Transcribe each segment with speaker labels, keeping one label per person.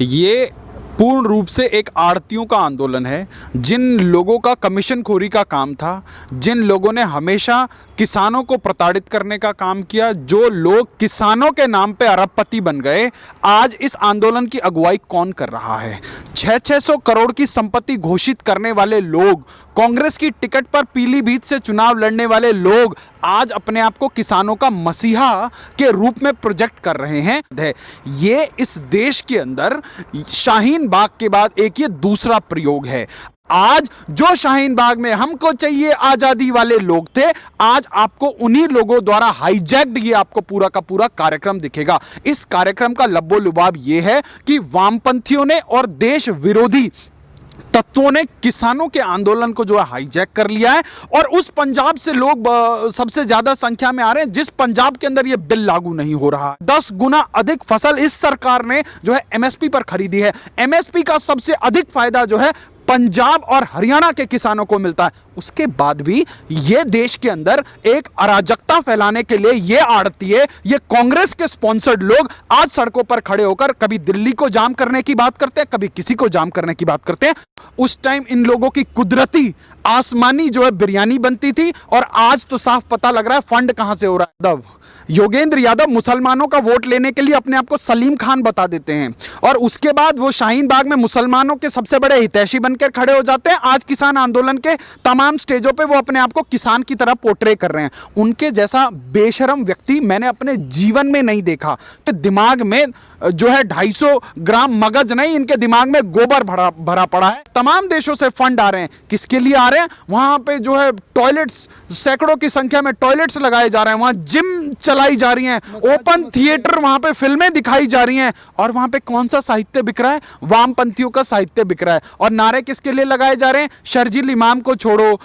Speaker 1: ये पूर्ण रूप से एक आड़तियों का आंदोलन है। जिन लोगों का कमीशनखोरी का काम था, जिन लोगों ने हमेशा किसानों को प्रताड़ित करने का काम किया, जो लोग किसानों के नाम पे अरबपति बन गए, आज इस आंदोलन की अगुवाई कौन कर रहा है? 600 करोड़ की संपत्ति घोषित करने वाले लोग, कांग्रेस की टिकट पर पीलीभीत से चुनाव लड़ने वाले लोग आज अपने आप को किसानों का मसीहा के रूप में प्रोजेक्ट कर रहे हैं। ये इस देश के अंदर शाहीन बाग के बाद एक ये दूसरा प्रयोग है। आज जो शाहीन बाग में हमको चाहिए आजादी वाले लोग थे, आज आपको उन्हीं लोगों द्वारा हाईजैक्ड ये आपको पूरा का पूरा कार्यक्रम दिखेगा। इस कार्यक्रम का लब्बो लुबाब ये है कि वामपंथियों ने और देश विरोधी तत्वों ने किसानों के आंदोलन को जो है हाईजैक कर लिया है, और उस पंजाब से लोग सबसे ज्यादा संख्या में आ रहे हैं जिस पंजाब के अंदर ये बिल लागू नहीं हो रहा। 10 गुना अधिक फसल इस सरकार ने जो है एमएसपी पर खरीदी है। एमएसपी का सबसे अधिक फायदा जो है पंजाब और हरियाणा के किसानों को मिलता है। उसके बाद भी ये देश के अंदर एक अराजकता फैलाने के लिए ये आड़तिए, ये कांग्रेस के स्पॉन्सर्ड लोग आज सड़कों पर खड़े होकर कभी दिल्ली को जाम करने की बात करते हैं, कभी किसी को जाम करने की बात करते हैं। उस टाइम इन लोगों की कुदरती आसमानी जो है बिरयानी बनती थी, और आज तो साफ पता लग रहा है फंड कहां से हो रहा है। योगेंद्र यादव मुसलमानों का वोट लेने के लिए अपने आप को सलीम खान बता देते हैं, और उसके बाद वो शाहीन बाग में मुसलमानों के सबसे बड़े हितैषी बनकर खड़े हो जाते हैं। आज किसान आंदोलन के तमाम स्टेजों पे वो अपने आप को किसान की तरह पोर्ट्रे कर रहे हैं। उनके जैसा बेशरम व्यक्ति मैंने अपने जीवन में नहीं देखा। तो दिमाग में जो है 250 ग्राम मगज नहीं, इनके दिमाग में गोबर भरा पड़ा है। तमाम देशों से फंड आ रहे हैं, किसके लिए आ रहे हैं? वहां पे जो है टॉयलेट्स, सैकड़ों की संख्या में टॉयलेट्स लगाए जा रहे हैं, वहां जिम चलाई जा रही हैं, ओपन थिएटर, वहां पे फिल्में दिखाई जा रही हैं, और वहां पे कौन सा साहित्य बिक रहा है? वामपंथियों का साहित्य बिक रहा है। और नारे किसके लिए लगाए जा रहे हैं? शर्जील इमाम को छोड़ो,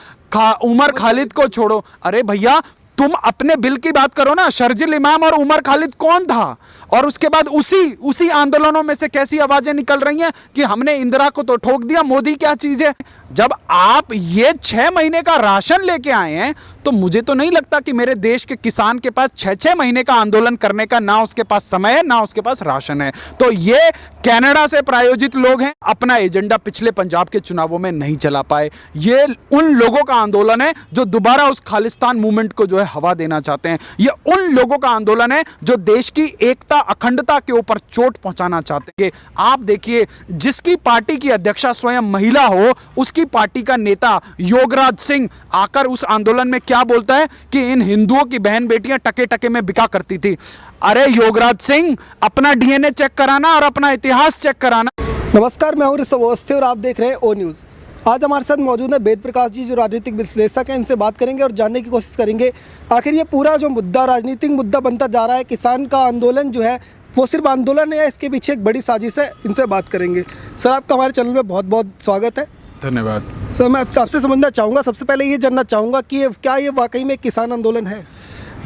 Speaker 1: उमर खालिद को छोड़ो। अरे भैया, तुम अपने बिल की बात करो ना। शर्जील इमाम और उमर खालिद कौन था? और उसके बाद उसी आंदोलनों में से कैसी आवाजें निकल रही हैं कि हमने इंदिरा को तो ठोक दिया, मोदी क्या चीज है। जब आप ये 6 महीने का राशन लेके आए हैं, तो मुझे तो नहीं लगता कि मेरे देश के किसान के पास 6 महीने का आंदोलन करने का ना उसके पास समय है, ना उसके पास राशन है। तो ये कनाडा से प्रायोजित लोग हैं, अपना एजेंडा पिछले पंजाब के चुनावों में नहीं चला पाए। ये उन लोगों का आंदोलन है जो दोबारा उस खालिस्तान मूवमेंट को जो है हवा देना चाहते हैं। ये उन लोगों का आंदोलन है जो देश की एकता, अखंडता के ऊपर चोट पहुंचाना चाहते हैं। आप देखिए, जिसकी पार्टी की अध्यक्षा स्वयं महिला हो, उसकी पार्टी का नेता योगराज सिंह आकर उस आंदोलन में क्या बोलता है कि इन हिंदुओं की बहन बेटियां टके टके में बिका करती थी। अरे योगराज सिंह, अपना डीएनए चेक कराना और अपना इतिहास चेक कराना।
Speaker 2: नमस्कार, मैं हूं ऋषभ अवस्थी और आप देख रहे हैं ओ न्यूज़। आज हमारे साथ मौजूद है वेद प्रकाश जी, जो राजनीतिक विश्लेषक हैं। इनसे बात करेंगे और जानने की कोशिश करेंगे आखिर ये पूरा जो मुद्दा राजनीतिक मुद्दा बनता जा रहा है, किसान का आंदोलन जो है वो सिर्फ आंदोलन है या इसके पीछे एक बड़ी साजिश है। इनसे बात करेंगे। सर, आपका हमारे चैनल में बहुत बहुत स्वागत है।
Speaker 1: धन्यवाद
Speaker 2: सर, मैं आपसे समझना चाहूँगा, सबसे पहले ये जानना चाहूँगा कि क्या ये वाकई में किसान आंदोलन है?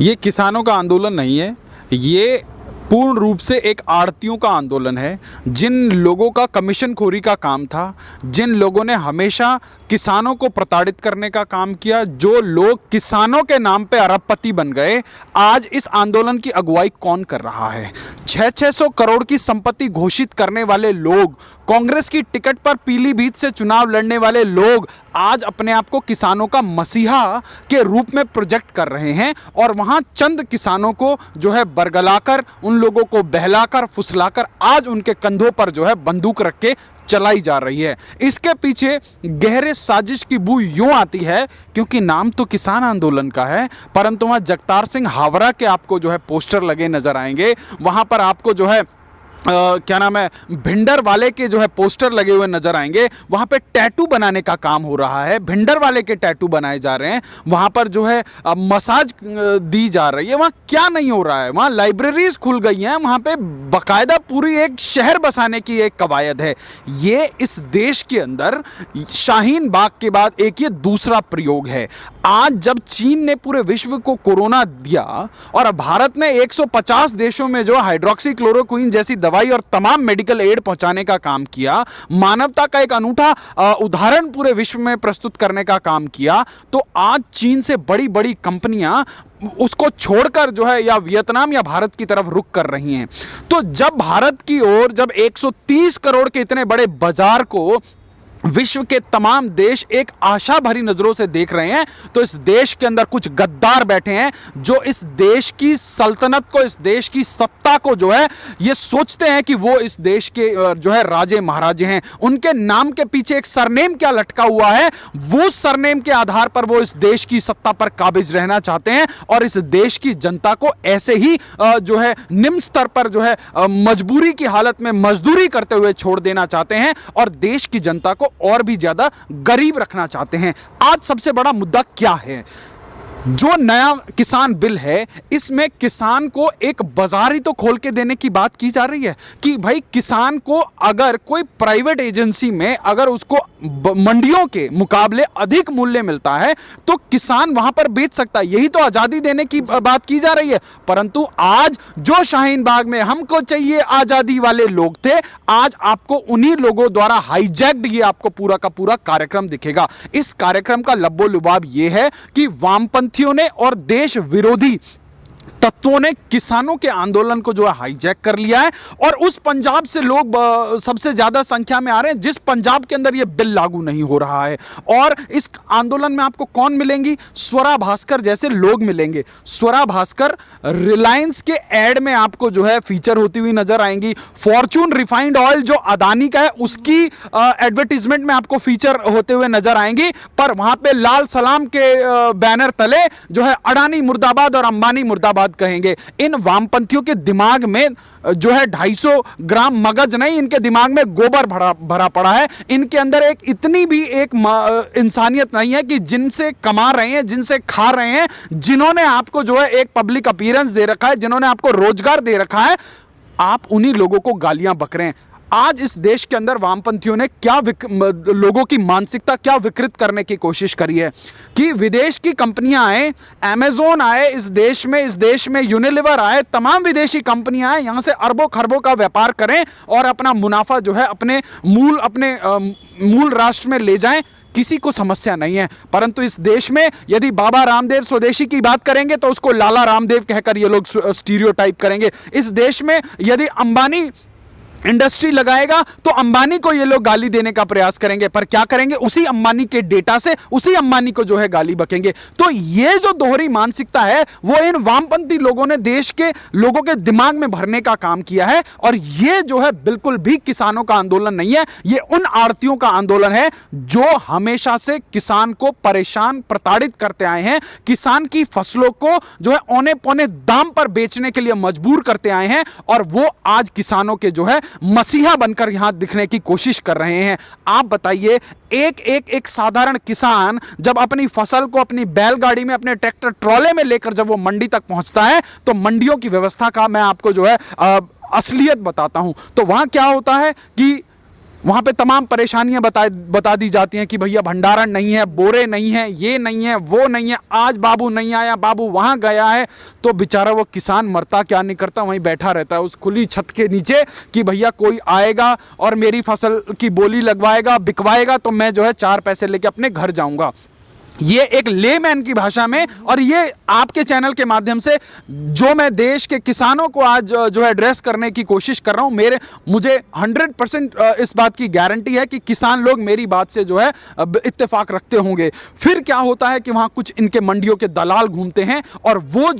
Speaker 1: ये किसानों का आंदोलन नहीं है, ये पूर्ण रूप से एक आड़तियों का आंदोलन है। जिन लोगों का कमीशनखोरी का काम था, जिन लोगों ने हमेशा किसानों को प्रताड़ित करने का काम किया, जो लोग किसानों के नाम पे अरबपति बन गए, आज इस आंदोलन की अगुवाई कौन कर रहा है? 600 करोड़ की संपत्ति घोषित करने वाले लोग, कांग्रेस की टिकट पर पीलीभीत से चुनाव लड़ने वाले लोग आज अपने आप को किसानों का मसीहा के रूप में प्रोजेक्ट कर रहे हैं, और वहां चंद किसानों को जो है बरगलाकर, उन लोगों को बहलाकर फुसलाकर आज उनके कंधों पर जो है बंदूक रख के चलाई जा रही है। इसके पीछे गहरे साजिश की बू यूं आती है क्योंकि नाम तो किसान आंदोलन का है, परंतु वहां जगतार सिंह हावरा के आपको जो है पोस्टर लगे नजर आएंगे। वहां पर आपको जो है क्या नाम है, भिंडर वाले के जो है पोस्टर लगे हुए नजर आएंगे। वहां पे टैटू बनाने का काम हो रहा है, भिंडर वाले के टैटू बनाए जा रहे हैं। वहां पर जो है मसाज दी जा रही है। वहां क्या नहीं हो रहा है? वहां लाइब्रेरीज खुल गई हैं, वहां पे बकायदा पूरी एक शहर बसाने की एक कवायद है। ये इस देश के अंदर शाहीन बाग के बाद एक ये दूसरा प्रयोग है। आज जब चीन ने पूरे विश्व को कोरोना दिया और भारत ने 150 देशों में जो हाइड्रोक्सी क्लोरोक्विन जैसी दवाई और तमाम मेडिकल एड पहुंचाने का काम किया, मानवता का एक अनूठा उदाहरण पूरे विश्व में प्रस्तुत करने का काम किया, तो आज चीन से बड़ी बड़ी कंपनियां उसको छोड़कर जो है या वियतनाम या भारत की तरफ रुख कर रही हैं। तो जब भारत की ओर जब 130 करोड़ के इतने बड़े बाजार को विश्व के तमाम देश एक आशा भरी नजरों से देख रहे हैं, तो इस देश के अंदर कुछ गद्दार बैठे हैं जो इस देश की सल्तनत को, इस देश की सत्ता को जो है ये सोचते हैं कि वो इस देश के जो है राजे महाराजे हैं। उनके नाम के पीछे एक सरनेम क्या लटका हुआ है, वो सरनेम के आधार पर वो इस देश की सत्ता पर काबिज रहना चाहते हैं और इस देश की जनता को ऐसे ही जो है निम्न स्तर पर जो है मजबूरी की हालत में मजदूरी करते हुए छोड़ देना चाहते हैं और देश की जनता को और भी ज्यादा गरीब रखना चाहते हैं। आज सबसे बड़ा मुद्दा क्या है? जो नया किसान बिल है, इसमें किसान को एक बाजार ही तो खोल के देने की बात की जा रही है कि भाई किसान को अगर कोई प्राइवेट एजेंसी में अगर उसको मंडियों के मुकाबले अधिक मूल्य मिलता है तो किसान वहां पर बेच सकता है। यही तो आजादी देने की बात की जा रही है। परंतु आज जो शाहीन बाग में हमको चाहिए आजादी वाले लोग थे, आज आपको उन्हीं लोगों द्वारा हाईजैक्ड ये आपको पूरा का पूरा कार्यक्रम दिखेगा। इस कार्यक्रम का लब्बो लुबाब ये है कि वामपंथियों ने और देश विरोधी तत्वों ने किसानों के आंदोलन को जो है हाईजैक कर लिया है और उस पंजाब से लोग सबसे ज्यादा संख्या में आ रहे हैं जिस पंजाब के अंदर यह बिल लागू नहीं हो रहा है। और इस आंदोलन में आपको कौन मिलेंगी? स्वरा भास्कर जैसे लोग मिलेंगे। स्वरा भास्कर रिलायंस के एड में आपको जो है फीचर होती हुई नजर आएंगी। फॉर्चून रिफाइंड ऑयल जो अदानी का है उसकी एडवर्टीजमेंट में आपको फीचर होते हुए नजर आएंगी, पर वहां पे लाल सलाम के बैनर तले जो है अडानी मुर्दाबाद और अंबानी मुर्दाबाद कहेंगे। इन वामपंथियों के दिमाग में जो है 250 ग्राम मगज नहीं, इनके दिमाग में गोबर भरा पड़ा है। इनके अंदर एक इतनी भी एक इंसानियत नहीं है कि जिनसे कमा रहे हैं, जिनसे खा रहे हैं, जिन्होंने आपको जो है एक पब्लिक अपीयरेंस दे रखा है, जिन्होंने आपको रोजगार दे रखा है, आप उन्हीं लोगों को गालियां बक रहे हैं। आज इस देश के अंदर वामपंथियों ने क्या लोगों की मानसिकता क्या विकृत करने की कोशिश करी है कि विदेश की कंपनियां आए, अमेज़न आए इस देश में यूनिलीवर आए, तमाम विदेशी कंपनियां आए, यहां से अरबों खरबों का व्यापार करें और अपना मुनाफा जो है अपने मूल राष्ट्र में ले जाएं। किसी को समस्या नहीं है। परंतु इस देश में यदि बाबा रामदेव स्वदेशी की बात करेंगे तो उसको लाला रामदेव कहकर ये लोग स्टीरियोटाइप करेंगे। इस देश में यदि अंबानी इंडस्ट्री लगाएगा तो अंबानी को ये लोग गाली देने का प्रयास करेंगे, पर क्या करेंगे? उसी अंबानी के डेटा से उसी अंबानी को जो है गाली बकेंगे। तो ये जो दोहरी मानसिकता है वो इन वामपंथी लोगों ने देश के लोगों के दिमाग में भरने का काम किया है और ये जो है बिल्कुल भी किसानों का आंदोलन नहीं है, ये उन आड़तियों का आंदोलन है जो हमेशा से किसान को परेशान प्रताड़ित करते आए हैं, किसान की फसलों को जो है औने पौने दाम पर बेचने के लिए मजबूर करते आए हैं और वो आज किसानों के जो है मसीहा बनकर यहां दिखने की कोशिश कर रहे हैं। आप बताइए, एक साधारण किसान जब अपनी फसल को अपनी बैलगाड़ी में, अपने ट्रैक्टर ट्रॉले में लेकर जब वो मंडी तक पहुंचता है तो मंडियों की व्यवस्था का मैं आपको जो है असलियत बताता हूं। तो वहां क्या होता है कि वहां पे तमाम परेशानियां बता दी जाती हैं कि भैया भंडारण नहीं है, बोरे नहीं है, ये नहीं है, वो नहीं है, आज बाबू नहीं आया, बाबू वहां गया है। तो बेचारा वो किसान मरता क्या नहीं करता, वहीं बैठा रहता है उस खुली छत के नीचे कि भैया कोई आएगा और मेरी फसल की बोली लगवाएगा, बिकवाएगा तो मैं जो है 4 पैसे लेके अपने घर जाऊंगा। ये एक लेमैन की भाषा में, और ये आपके चैनल के माध्यम से जो मैं देश के किसानों को आज जो है एड्रेस करने की कोशिश कर रहा हूं, मुझे 100% इस बात की गारंटी है कि किसान लोग मेरी बात से जो है इत्तेफाक रखते होंगे। फिर क्या होता है कि वहां कुछ इनके मंडियों के दलाल घूमते हैं और वो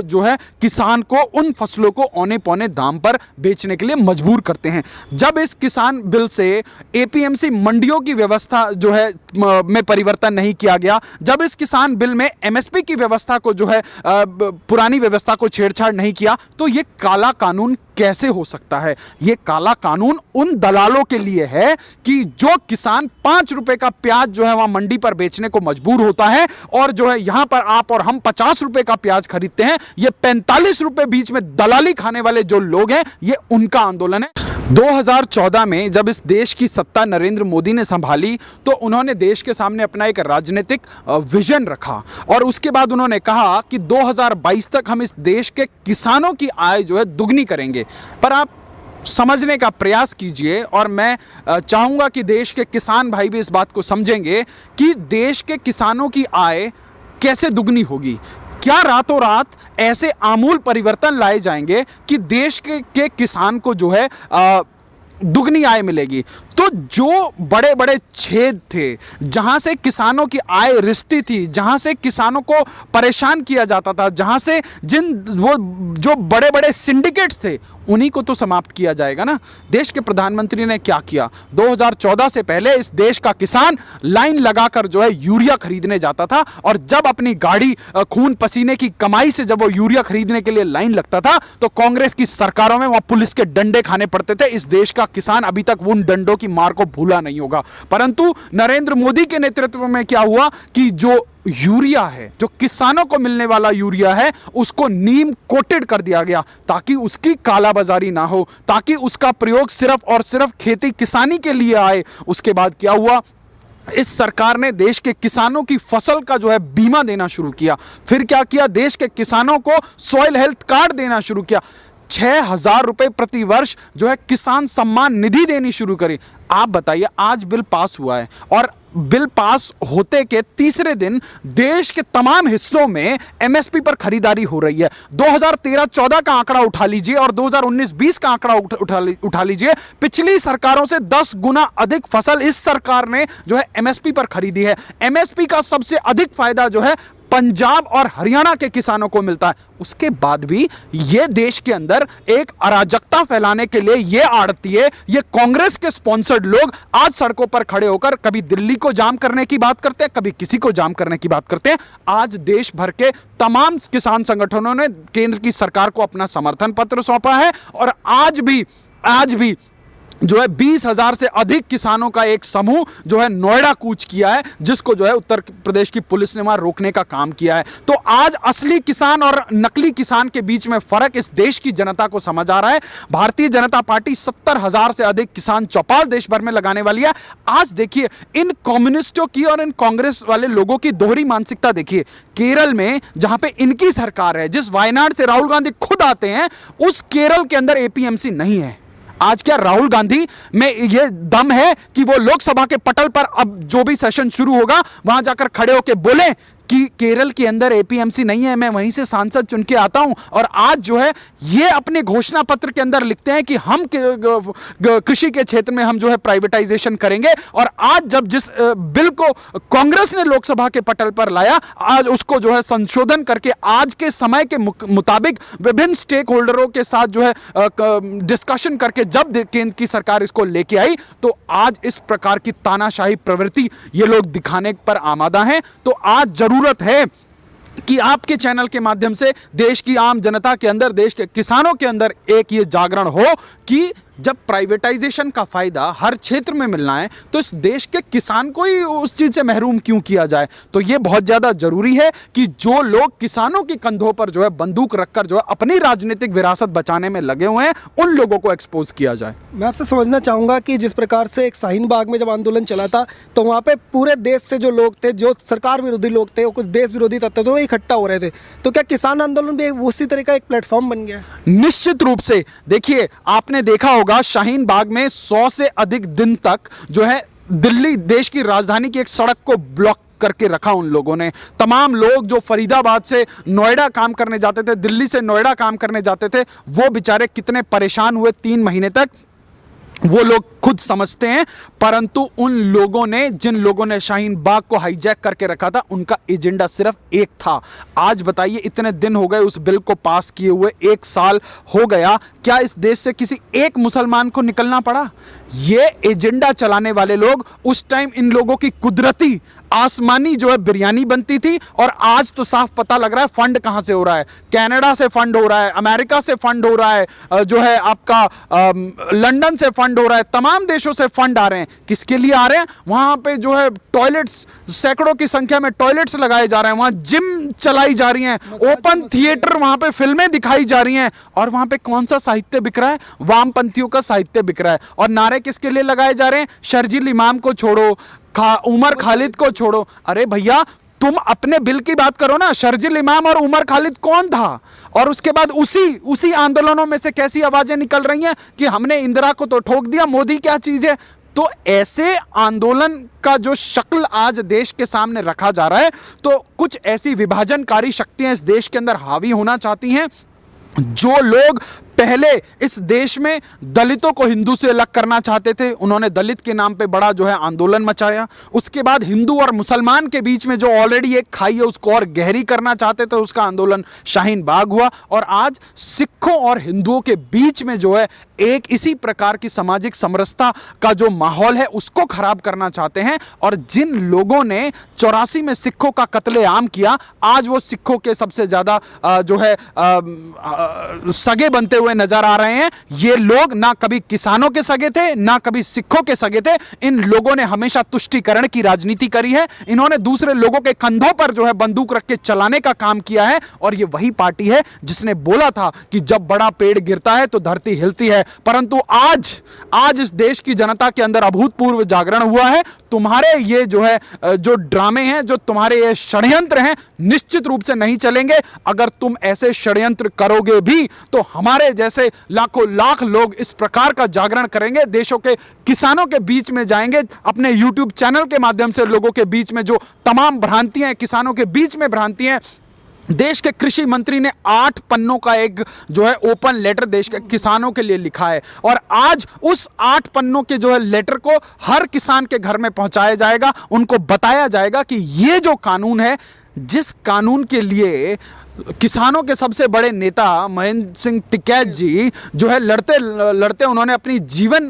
Speaker 1: जो है किसान को उन फसलों को औने पौने दाम पर बेचने के लिए मजबूर करते हैं। जब इस किसान बिल से एपीएमसी मंडियों की व्यवस्था जो है में परिवर्तन नहीं किया गया, जब इस किसान बिल में एमएसपी की व्यवस्था को जो है पुरानी व्यवस्था को छेड़छाड़ नहीं किया, तो ये काला कानून कैसे हो सकता है? ये काला कानून उन दलालों के लिए है कि जो किसान 5 रुपए का प्याज जो है वहां मंडी पर बेचने को मजबूर होता है और जो है यहां पर आप और हम 50 रुपए का प्याज खरीदते हैं, ये 45 रुपए बीच में दलाली खाने वाले जो लोग हैं, ये उनका आंदोलन है। 2014 में जब इस देश की सत्ता नरेंद्र मोदी ने संभाली तो उन्होंने देश के सामने अपना एक राजनीतिक विजन रखा और उसके बाद उन्होंने कहा कि 2022 तक हम इस देश के किसानों की आय जो है दुगनी करेंगे। पर आप समझने का प्रयास कीजिए। और मैं चाहूँगा कि देश के किसान भाई भी इस बात को समझेंगे कि देश के किसानों की आय कैसे दुगनी होगी। क्या रातों रात ऐसे आमूल परिवर्तन लाए जाएंगे कि देश के किसान को जो है दुगनी आय मिलेगी। तो जो बड़े बड़े छेद थे, जहां से किसानों की आय रिश्ती थी, जहां से किसानों को परेशान किया जाता था, जहां से वो जो बड़े बड़े सिंडिकेट्स थे, उन्हीं को तो समाप्त किया जाएगा ना। देश के प्रधानमंत्री ने क्या किया? 2014 से पहले इस देश का किसान लाइन लगाकर जो है यूरिया खरीदने जाता था, और जब अपनी गाड़ी खून पसीने की कमाई से जब वो यूरिया खरीदने के लिए लाइन लगता था, तो कांग्रेस की सरकारों में वहां पुलिस के डंडे खाने पड़ते थे। इस देश का किसान अभी तक उन डंडों की मार को भूला नहीं होगा। परंतु नरेंद्र मोदी के नेतृत्व में क्या हुआ कि जो यूरिया है, जो किसानों को मिलने वाला यूरिया है, उसको नीम कोटेड कर दिया गया ताकि उसकी कालाबाजारी ना हो, ताकि उसका प्रयोग सिर्फ और सिर्फ खेती किसानी के लिए आए। उसके बाद क्या हुआ? इस सरकार ने देश के किसानों की फसल का जो है बीमा देना शुरू किया। फिर क्या किया? देश के किसानों को सॉइल हेल्थ कार्ड देना शुरू किया। 6,000 रुपए प्रति वर्ष जो है किसान सम्मान निधि देनी शुरू करी। आप बताइए, आज बिल पास हुआ है और बिल पास होते के तीसरे दिन देश के तमाम हिस्सों में एमएसपी पर खरीदारी हो रही है। 2013-14 का आंकड़ा उठा लीजिए और 2019-20 का आंकड़ा उठा लीजिए। पिछली सरकारों से 10 गुना अधिक फसल इस सरकार ने जो है एमएसपी पर खरीदी है। एमएसपी का सबसे अधिक फायदा जो है पंजाब और हरियाणा के किसानों को मिलता है। उसके बाद भी ये देश के अंदर एक अराजकता फैलाने के लिए ये आड़तिए, ये कांग्रेस के स्पॉन्सर्ड लोग आज सड़कों पर खड़े होकर कभी दिल्ली को जाम करने की बात करते हैं, कभी किसी को जाम करने की बात करते हैं। आज देश भर के तमाम किसान संगठनों ने केंद्र की सरकार को अपना समर्थन पत्र सौंपा है, और आज भी जो है 20,000 से अधिक किसानों का एक समूह जो है नोएडा कूच किया है, जिसको जो है उत्तर प्रदेश की पुलिस ने वहां रोकने का काम किया है। तो आज असली किसान और नकली किसान के बीच में फर्क इस देश की जनता को समझ आ रहा है। भारतीय जनता पार्टी 70,000 से अधिक किसान चौपाल देश भर में लगाने वाली है। आज देखिए इन कम्युनिस्टों की और इन कांग्रेस वाले लोगों की दोहरी मानसिकता देखिए। केरल में जहां पे इनकी सरकार है, जिस वायनाड से राहुल गांधी खुद आते हैं, उस केरल के अंदर एपीएमसी नहीं है। आज क्या राहुल गांधी में यह दम है कि वो लोकसभा के पटल पर अब जो भी सेशन शुरू होगा वहां जाकर खड़े होकर बोले कि केरल के अंदर एपीएमसी नहीं है, मैं वहीं से सांसद चुन के आता हूं। और आज जो है ये अपने घोषणा पत्र के अंदर लिखते हैं कि हम कृषि के क्षेत्र में हम जो है प्राइवेटाइजेशन करेंगे। और आज जब जिस बिल को कांग्रेस ने लोकसभा के पटल पर लाया, आज उसको जो है संशोधन करके आज के समय के मुताबिक विभिन्न स्टेक होल्डरों के साथ जो है डिस्कशन करके जब केंद्र की सरकार इसको लेके आई, तो आज इस प्रकार की तानाशाही प्रवृत्ति ये लोग दिखाने पर आमादा हैं। तो आज जरूरत है कि आपके चैनल के माध्यम से देश की आम जनता के अंदर, देश के किसानों के अंदर एक ये जागरण हो कि जब प्राइवेटाइजेशन का फायदा हर क्षेत्र में मिलना है, तो इस देश के किसान को ही उस चीज से महरूम क्यों किया जाए। तो ये बहुत ज्यादा जरूरी है कि जो लोग किसानों के कंधों पर जो है बंदूक रखकर जो है अपनी राजनीतिक विरासत बचाने में लगे हुए हैं, उन लोगों को एक्सपोज किया जाए।
Speaker 2: मैं आपसे समझना चाहूँगा कि जिस प्रकार से एक शाहीन बाग में जब आंदोलन चला था, तो वहाँ पे पूरे देश से जो लोग थे, जो सरकार विरोधी लोग थे, कुछ देश विरोधी तत्व थे, वो इकट्ठा हो रहे थे। तो क्या किसान आंदोलन भी उसी तरह का एक प्लेटफॉर्म बन गया?
Speaker 1: निश्चित रूप से। देखिए, आपने देखा होगा शाहीन बाग में 100 से अधिक दिन तक जो है दिल्ली, देश की राजधानी की एक सड़क को ब्लॉक करके रखा उन लोगों ने। तमाम लोग जो फरीदाबाद से नोएडा काम करने जाते थे, दिल्ली से नोएडा काम करने जाते थे, वो बेचारे कितने परेशान हुए 3 महीने तक, वो लोग खुद समझते हैं। परंतु उन लोगों ने, जिन लोगों ने शाहीन बाग को हाईजैक करके रखा था, उनका एजेंडा सिर्फ एक था। आज बताइए, इतने दिन हो गए उस बिल को पास किए हुए, 1 साल हो गया, क्या इस देश से किसी एक मुसलमान को निकलना पड़ा? ये एजेंडा चलाने वाले लोग, उस टाइम इन लोगों की कुदरती आसमानी जो है बिरयानी बनती थी, और आज तो साफ पता लग रहा है फंड कहां से हो रहा है। कनाडा से फंड हो रहा है, अमेरिका से फंड हो रहा है, जो है आपका लंदन से फंड हो रहा है, तमाम देशों से फंड आ रहे हैं। किसके लिए आ रहे हैं? वहां पे जो है टॉयलेट्स, सैकड़ों की संख्या में टॉयलेट्स लगाए जा रहे हैं, वहां जिम चलाई जा रही हैं, ओपन थिएटर, वहां पे फिल्में दिखाई जा रही हैं। और वहां पे कौन सा साहित्य बिक रहा है? वामपंथियों का साहित्य बिक रहा है। और नारे किसके लिए लगाए जा रहे हैं? शर्जील इमाम को छोड़ो, उमर खालिद को छोड़ो। अरे भैया, तुम अपने बिल की बात करो ना, शर्जिल इमाम और उमर खालिद कौन था, और उसके बाद उसी आंदोलनों में से कैसी आवाजें निकल रही हैं कि हमने इंदिरा को तो ठोक दिया, मोदी क्या चीज है। तो ऐसे आंदोलन का जो शक्ल आज देश के सामने रखा जा रहा है, तो कुछ ऐसी विभाजनकारी शक्तियां इस देश के अंदर हावी होना चाहती हैं। जो लोग पहले इस देश में दलितों को हिंदू से अलग करना चाहते थे, उन्होंने दलित के नाम पे बड़ा जो है आंदोलन मचाया। उसके बाद हिंदू और मुसलमान के बीच में जो ऑलरेडी एक खाई है उसको और गहरी करना चाहते थे, उसका आंदोलन शाहीन बाग हुआ। और आज सिखों और हिंदुओं के बीच में जो है एक इसी प्रकार की सामाजिक समरसता का जो माहौल है उसको खराब करना चाहते हैं। और जिन लोगों ने 84 में सिखों का कत्लेआम किया, आज वो सिखों के सबसे ज्यादा जो है सगे बनते हुए नजर आ रहे हैं। ये लोग ना कभी किसानों के सगे थे, ना कभी सिखों के सगे थे। इन लोगों ने हमेशा तुष्टीकरण की राजनीति करी है। इन्होंने दूसरे लोगों के कंधों पर जो है बंदूक रख के चलाने का काम किया है। और ये वही पार्टी है जिसने बोला था कि जब बड़ा पेड़ गिरता है तो धरती हिलती है। परंतु आज इस देश की जनता के अंदर अभूतपूर्व जागरण हुआ है। तुम्हारे ये जो है जो ड्रामे हैं, जो तुम्हारे ये षड्यंत्र हैं, निश्चित रूप से नहीं चलेंगे। अगर तुम ऐसे षड्यंत्र करोगे भी तो हमारे जैसे लाखों लाख लोग इस प्रकार का जागरण करेंगे, देशों के किसानों के बीच में जाएंगे, अपने YouTube चैनल के माध्यम से लोगों के बीच में जो तमाम भ्रांतियां हैं, किसानों के बीच में भ्रांतियां। देश के कृषि मंत्री ने 8 पन्नों का एक जो है ओपन लेटर देश के किसानों के लिए लिखा है, और आज उस 8 पन्नों के जो है लेटर को हर किसान के घर में पहुंचाया जाएगा। उनको बताया जाएगा कि ये जो कानून है, जिस कानून के लिए किसानों के सबसे बड़े नेता महेंद्र सिंह टिकैत जी जो है लड़ते लड़ते उन्होंने अपनी जीवन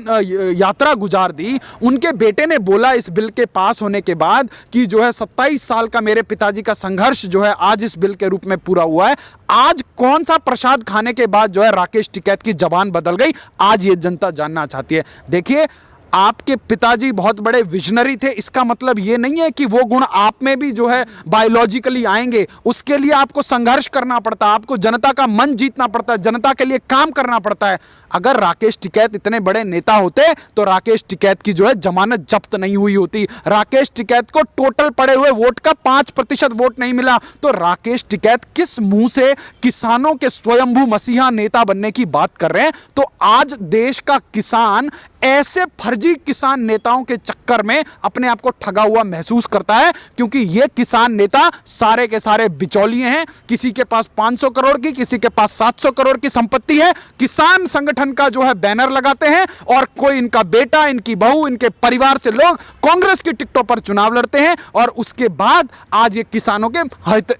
Speaker 1: यात्रा गुजार दी। उनके बेटे ने बोला इस बिल के पास होने के बाद कि जो है 27 साल का मेरे पिताजी का संघर्ष जो है आज इस बिल के रूप में पूरा हुआ है। आज कौन सा प्रसाद खाने के बाद जो है राकेश टिकैत की जबान बदल गई, आज ये जनता जानना चाहती है। देखिए, आपके पिताजी बहुत बड़े विजनरी थे, इसका मतलब ये नहीं है कि वो गुण आप में भी जो है बायोलॉजिकली आएंगे। उसके लिए आपको संघर्ष करना पड़ता है, आपको जनता का मन जीतना पड़ता है, जनता के लिए काम करना पड़ता है। अगर राकेश टिकैत इतने बड़े नेता होते तो राकेश टिकैत की जो है जमानत जब्त नहीं हुई होती। राकेश टिकैत को टोटल पड़े हुए वोट का 5% वोट नहीं मिला, तो राकेश टिकैत किस मुंह से किसानों के स्वयंभू मसीहा नेता बनने की बात कर रहे हैं। तो आज देश का किसान ऐसे फर्जी किसान नेताओं के चक्कर में अपने आप को ठगा हुआ महसूस करता है, क्योंकि ये किसान नेता सारे के सारे बिचौलिए हैं। किसी के पास 500 करोड़ की, किसी के पास 700 करोड़ की संपत्ति है। किसान संगठन का जो है बैनर लगाते हैं और कोई इनका बेटा, इनकी बहू, इनके परिवार से लोग कांग्रेस की टिकटों पर चुनाव लड़ते हैं, और उसके बाद आज ये किसानों के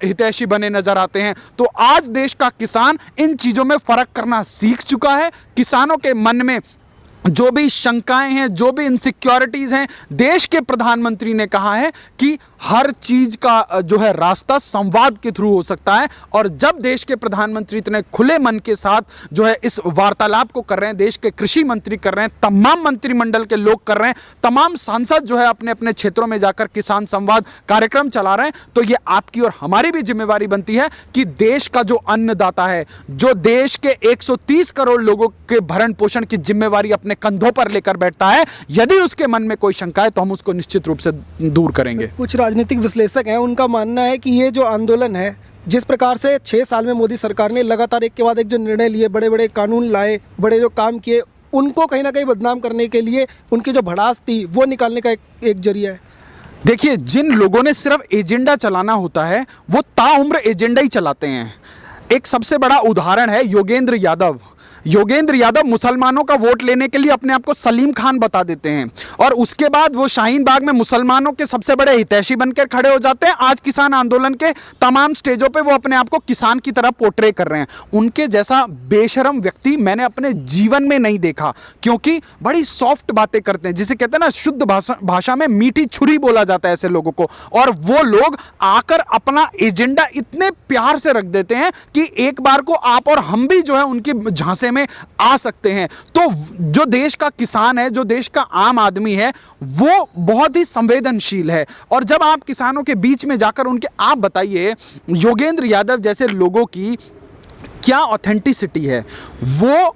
Speaker 1: हितैषी बने नजर आते हैं। तो आज देश का किसान इन चीजों में फर्क करना सीख चुका है। किसानों के मन में जो भी शंकाएं हैं, जो भी इनसिक्योरिटीज हैं, देश के प्रधानमंत्री ने कहा है कि हर चीज का जो है रास्ता संवाद के थ्रू हो सकता है। और जब देश के प्रधानमंत्री इतने खुले मन के साथ जो है इस वार्तालाप को कर रहे हैं, देश के कृषि मंत्री कर रहे हैं, तमाम मंत्रिमंडल के लोग कर रहे हैं, तमाम सांसद जो है अपने अपने क्षेत्रों में जाकर किसान संवाद कार्यक्रम चला रहे हैं, तो ये आपकी और हमारी भी जिम्मेवारी बनती है कि देश का जो अन्नदाता है, जो देश के 130 करोड़ लोगों के भरण पोषण की जिम्मेवारी अपने कंधों पर लेकर बैठता है, यदि उसके मन में कोई शंका है तो हम उसको निश्चित रूप से दूर करेंगे।
Speaker 2: कुछ राजनीतिक विश्लेषक हैं, उनका मानना है कि ये जो आंदोलन है, जिस प्रकार से 6 साल में मोदी सरकार ने लगातार एक के बाद एक जो निर्णय लिए, बड़े बड़े कानून लाए, बड़े जो काम किए, उनको कहीं ना कहीं बदनाम करने के लिए उनकी जो भड़ास थी वो निकालने का एक जरिया है।
Speaker 1: देखिए, जिन लोगों ने सिर्फ एजेंडा चलाना होता है वो ताउम्र एजेंडा ही चलाते हैं। एक सबसे बड़ा उदाहरण है योगेंद्र यादव। योगेंद्र यादव मुसलमानों का वोट लेने के लिए अपने आप को सलीम खान बता देते हैं, और उसके बाद वो शाहीन बाग में मुसलमानों के सबसे बड़े हितैषी बनकर खड़े हो जाते हैं। आज किसान आंदोलन के तमाम स्टेजों पे वो अपने आप को किसान की तरह पोर्ट्रे कर रहे हैं। उनके जैसा बेशरम व्यक्ति मैंने अपने जीवन में नहीं देखा, क्योंकि बड़ी सॉफ्ट बातें करते हैं, जिसे कहते हैं ना शुद्ध भाषा में मीठी छुरी बोला जाता है ऐसे लोगों को। और वो लोग आकर अपना एजेंडा इतने प्यार से रख देते हैं कि एक बार को आप और हम भी जो है उनकी झांसे में आ सकते हैं। तो जो देश का किसान है, जो देश का आम आदमी है, वो बहुत ही संवेदनशील है। और जब आप किसानों के बीच में जाकर उनके, आप बताइए योगेंद्र यादव जैसे लोगों की क्या ऑथेंटिसिटी है। वो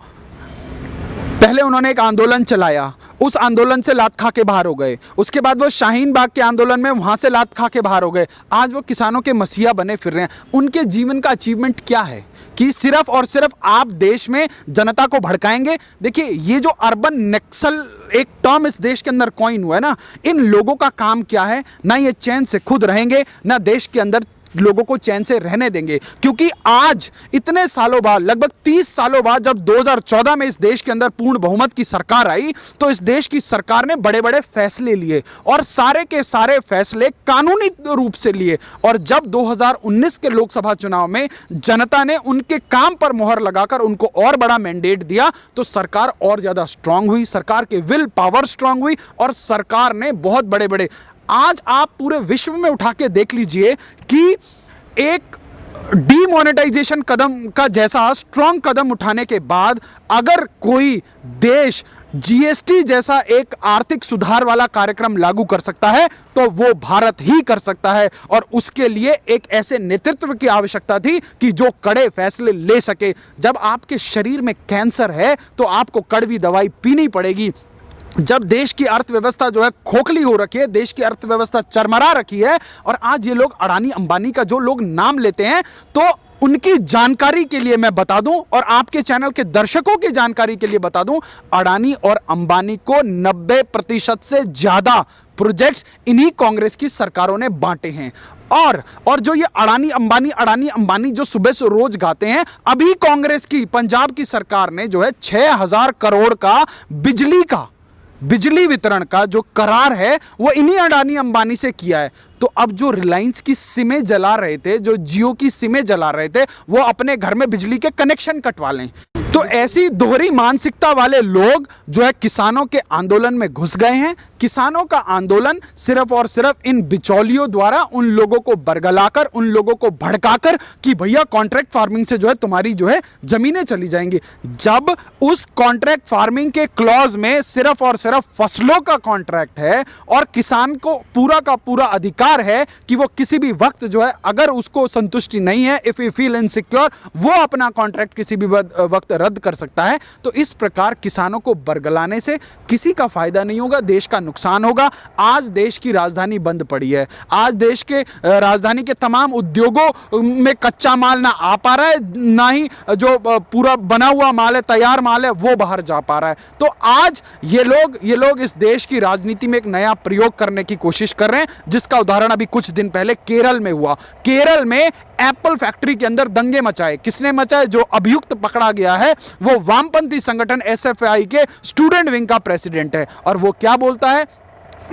Speaker 1: पहले उन्होंने एक आंदोलन चलाया, उस आंदोलन से लात खा के बाहर हो गए। उसके बाद वो शाहीन बाग के आंदोलन में वहाँ से लात खा के बाहर हो गए। आज वो किसानों के मसीहा बने फिर रहे हैं। उनके जीवन का अचीवमेंट क्या है कि सिर्फ और सिर्फ आप देश में जनता को भड़काएंगे? देखिए, ये जो अर्बन नक्सल एक टर्म इस देश के अंदर कॉइन हुआ है ना, इन लोगों का काम क्या है? ना ये चैन से खुद रहेंगे, ना देश के अंदर लोगों को चैन से रहने देंगे। क्योंकि आज इतने सालों बाद, लगभग 30 सालों बाद, जब 2014 में इस देश के अंदर पूर्ण बहुमत की सरकार आई, तो इस देश की सरकार ने बड़े बड़े फैसले लिए और सारे के सारे फैसले कानूनी रूप से लिए। और जब 2019 के लोकसभा चुनाव में जनता ने उनके काम पर मोहर लगाकर उनको और बड़ा मैंडेट दिया, तो सरकार और ज्यादा स्ट्रांग हुई, सरकार के विल पावर स्ट्रांग हुई और सरकार ने बहुत बड़े बड़े, आज आप पूरे विश्व में उठा के देख लीजिए कि एक डीमोनेटाइजेशन कदम का जैसा स्ट्रांग कदम उठाने के बाद अगर कोई देश जीएसटी जैसा एक आर्थिक सुधार वाला कार्यक्रम लागू कर सकता है, तो वो भारत ही कर सकता है। और उसके लिए एक ऐसे नेतृत्व की आवश्यकता थी कि जो कड़े फैसले ले सके। जब आपके शरीर में कैंसर है तो आपको कड़वी दवाई पीनी पड़ेगी। जब देश की अर्थव्यवस्था जो है खोखली हो रखी है, देश की अर्थव्यवस्था चरमरा रखी है, और आज ये लोग अडानी अंबानी का जो लोग नाम लेते हैं, तो उनकी जानकारी के लिए मैं बता दूं और आपके चैनल के दर्शकों की जानकारी के लिए बता दूं, अडानी और अंबानी को 90% से ज्यादा प्रोजेक्ट्स इन्हीं कांग्रेस की सरकारों ने बांटे हैं। और जो ये अडानी अंबानी जो सुबह से रोज गाते हैं, अभी कांग्रेस की पंजाब की सरकार ने जो है 6000 करोड़ का बिजली वितरण का जो करार है वो इन्हीं अडानी अंबानी से किया है। तो अब जो रिलायंस की सिमें जला रहे थे, जो जियो की सिमें जला रहे थे, वो अपने घर में बिजली के कनेक्शन कटवा लें। तो ऐसी दोहरी मानसिकता वाले लोग जो है किसानों के आंदोलन में घुस गए हैं। किसानों का आंदोलन सिर्फ और सिर्फ इन बिचौलियों द्वारा उन लोगों को बरगलाकर, उन लोगों को भड़काकर कि भैया कॉन्ट्रैक्ट फार्मिंग से जो है तुम्हारी जो है जमीनें चली जाएंगी। जब उस कॉन्ट्रैक्ट फार्मिंग के क्लॉज में सिर्फ और सिर्फ फसलों का कॉन्ट्रैक्ट है और किसान को पूरा का पूरा अधिकार है कि वो किसी भी वक्त जो है, अगर उसको संतुष्टि नहीं है, इफ यू फील इनसिक्योर, वो अपना कॉन्ट्रैक्ट किसी भी वक्त रद्द कर सकता है। तो इस प्रकार किसानों को बरगलाने से किसी का फायदा नहीं होगा, देश का नुकसान होगा। आज देश की राजधानी बंद पड़ी है, आज देश के राजधानी के तमाम उद्योगों में कच्चा माल ना आ पा रहा है, ना ही जो पूरा बना हुआ माल है, तैयार माल है, वो बाहर जा पा रहा है। तो आज ये लोग इस देश की राजनीति में एक नया प्रयोग करने की कोशिश कर रहे हैं, जिसका उदाहरण अभी कुछ दिन पहले केरल में हुआ। केरल में एप्पल फैक्ट्री के अंदर दंगे मचाए। किसने मचाए? जो अभियुक्त पकड़ा गया है वो वामपंथी संगठन एसएफआई के स्टूडेंट विंग का प्रेसिडेंट है। और वो क्या बोलता है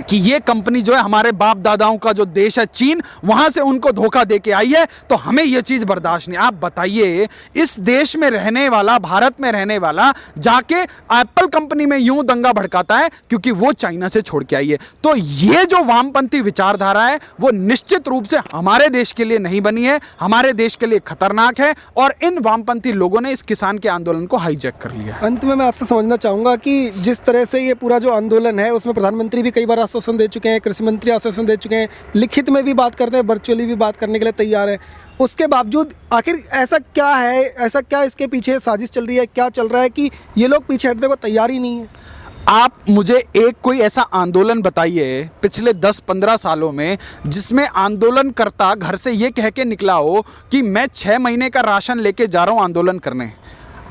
Speaker 1: कि ये कंपनी जो है हमारे बाप दादाओं का जो देश है चीन, वहां से उनको धोखा देके आई है, तो हमें ये चीज बर्दाश्त नहीं। आप बताइए, इस देश में रहने वाला, भारत में रहने वाला जाके एप्पल कंपनी में यूं दंगा भड़काता है क्योंकि वो चाइना से छोड़ के आई है। तो ये जो वामपंथी विचारधारा है वो निश्चित रूप से हमारे देश के लिए नहीं बनी है, हमारे देश के लिए खतरनाक है। और इन वामपंथी लोगों ने इस किसान के आंदोलन को हाईजैक कर लिया।
Speaker 2: अंत में मैं आपसे समझना चाहूंगा कि जिस तरह से ये पूरा जो आंदोलन है उसमें प्रधानमंत्री भी कई बार आश्वासन दे चुके हैं, कृषि मंत्री आश्वासन दे चुके हैं, लिखित में भी बात करते हैं, वर्चुअली भी बात करने के लिए तैयार हैं। उसके बावजूद आखिर ऐसा क्या है, ऐसा क्या इसके पीछे साजिश चल रही है, क्या चल रहा है कि ये लोग पीछे हटने को तैयार ही नहीं है?
Speaker 1: आप मुझे एक कोई ऐसा आंदोलन बताइए पिछले 10-15 सालों में जिसमें आंदोलनकर्ता घर से ये कह के निकला हो कि मैं 6 महीने का राशन लेके जा रहा हूँ आंदोलन करने।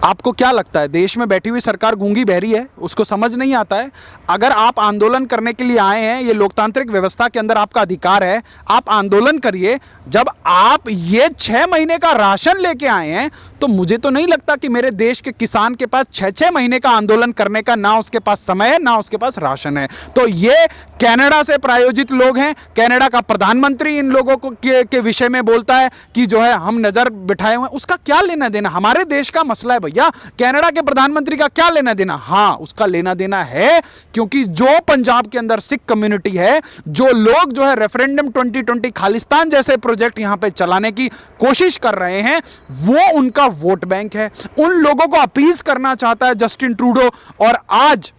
Speaker 1: आपको क्या लगता है देश में बैठी हुई सरकार गूंगी बहरी है? उसको समझ नहीं आता है? अगर आप आंदोलन करने के लिए आए हैं, ये लोकतांत्रिक व्यवस्था के अंदर आपका अधिकार है, आप आंदोलन करिए। जब आप ये 6 महीने का राशन लेके आए हैं तो मुझे तो नहीं लगता कि मेरे देश के किसान के पास 6-6 महीने का आंदोलन करने का ना उसके पास समय है, ना उसके पास राशन है। तो ये कनाडा से प्रायोजित लोग हैं। कनाडा का प्रधानमंत्री इन लोगों को के विषय में बोलता है कि जो है हम नजर बिठाए हुए हैं। उसका क्या लेना देना? हमारे देश का मसला है भैया, कनाडा के प्रधानमंत्री का क्या लेना देना? हाँ, उसका लेना देना है, क्योंकि जो पंजाब के अंदर सिख कम्युनिटी है, जो लोग जो है रेफरेंडम 2020 खालिस्तान जैसे प्रोजेक्ट यहां पे चलाने की कोशिश कर रहे हैं, वो उनका वोट बैंक है। उन लोगों को अपीज करना चाहता है जस्टिन ट्रूडो। और आज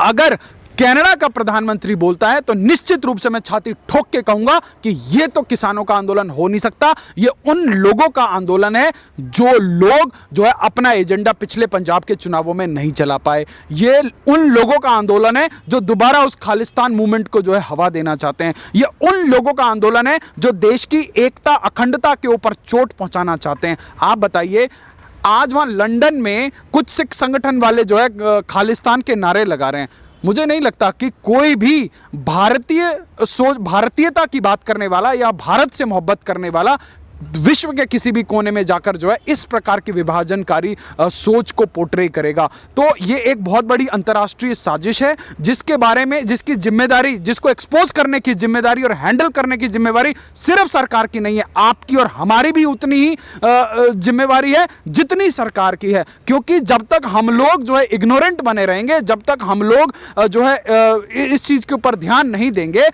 Speaker 1: अगर कनाडा का प्रधानमंत्री बोलता है तो निश्चित रूप से मैं छाती ठोक के कहूंगा कि यह तो किसानों का आंदोलन हो नहीं सकता। यह उन लोगों का आंदोलन है जो लोग जो है अपना एजेंडा पिछले पंजाब के चुनावों में नहीं चला पाए। यह उन लोगों का आंदोलन है जो दोबारा उस खालिस्तान मूवमेंट को जो है हवा देना चाहते हैं। यह उन लोगों का आंदोलन है जो देश की एकता अखंडता के ऊपर चोट पहुंचाना चाहते हैं। आप बताइए, आज वहां लंदन में कुछ सिख संगठन वाले जो है खालिस्तान के नारे लगा रहे हैं। मुझे नहीं लगता कि कोई भी भारतीयता की बात करने वाला या भारत से मोहब्बत करने वाला विश्व के किसी भी कोने में जाकर जो है इस प्रकार की विभाजनकारी सोच को पोर्ट्रे करेगा। तो ये एक बहुत बड़ी अंतर्राष्ट्रीय साजिश है जिसके बारे में, जिसकी जिम्मेदारी, जिसको एक्सपोज करने की जिम्मेदारी और हैंडल करने की जिम्मेदारी सिर्फ सरकार की नहीं है, आपकी और हमारी भी उतनी ही जिम्मेवारी है जितनी सरकार की है। क्योंकि जब तक हम लोग जो है इग्नोरेंट बने रहेंगे, जब तक हम लोग जो है इस चीज़ के ऊपर ध्यान नहीं देंगे,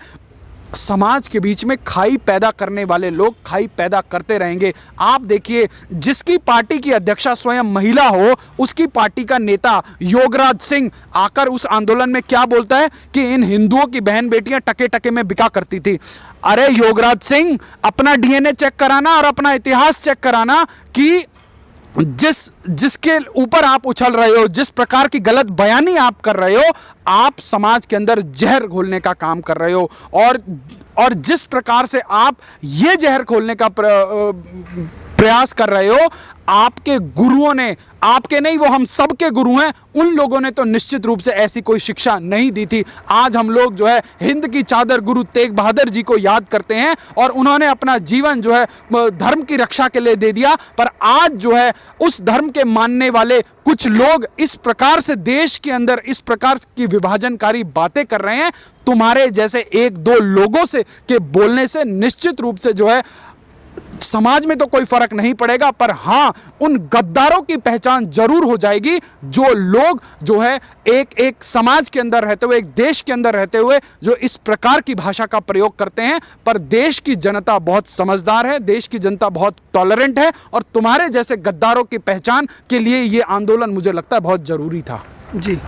Speaker 1: समाज के बीच में खाई पैदा करने वाले लोग खाई पैदा करते रहेंगे। आप देखिए, जिसकी पार्टी की अध्यक्षा स्वयं महिला हो, उसकी पार्टी का नेता योगराज सिंह आकर उस आंदोलन में क्या बोलता है कि इन हिंदुओं की बहन बेटियां टके टके में बिका करती थी। अरे योगराज सिंह, अपना डीएनए चेक कराना और अपना इतिहास चेक कराना कि जिसके ऊपर आप उछल रहे हो, जिस प्रकार की गलत बयानी आप कर रहे हो, आप समाज के अंदर जहर घोलने का काम कर रहे हो। और जिस प्रकार से आप ये जहर घोलने का प्रयास कर रहे हो, आपके गुरुओं ने, आपके नहीं, वो हम सब के गुरु हैं, उन लोगों ने तो निश्चित रूप से ऐसी कोई शिक्षा नहीं दी थी। आज हम लोग जो है हिंद की चादर गुरु तेग बहादुर जी को याद करते हैं और उन्होंने अपना जीवन जो है धर्म की रक्षा के लिए दे दिया। पर आज जो है उस धर्म के मानने वाले कुछ लोग इस प्रकार से देश के अंदर इस प्रकार की विभाजनकारी बातें कर रहे हैं। तुम्हारे जैसे एक दो लोगों से के बोलने से निश्चित रूप से जो है समाज में तो कोई फर्क नहीं पड़ेगा, पर हां, उन गद्दारों की पहचान जरूर हो जाएगी जो लोग जो है एक समाज के अंदर रहते हुए, एक देश के अंदर रहते हुए जो इस प्रकार की भाषा का प्रयोग करते हैं। पर देश की जनता बहुत समझदार है, देश की जनता बहुत टॉलरेंट है और तुम्हारे जैसे गद्दारों की पहचान के लिए ये आंदोलन मुझे लगता है बहुत जरूरी था।
Speaker 2: जी,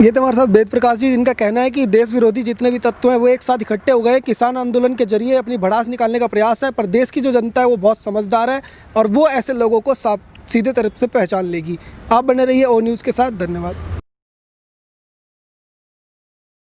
Speaker 2: ये तो हमारे साथ वेद प्रकाश जी, जिनका कहना है कि देश विरोधी जितने भी तत्व हैं वो एक साथ इकट्ठे हो गए, किसान आंदोलन के जरिए अपनी भड़ास निकालने का प्रयास है। पर देश की जो जनता है वो बहुत समझदार है और वो ऐसे लोगों को सीधे तरफ से पहचान लेगी। आप बने रहिए ओ न्यूज़ के साथ। धन्यवाद।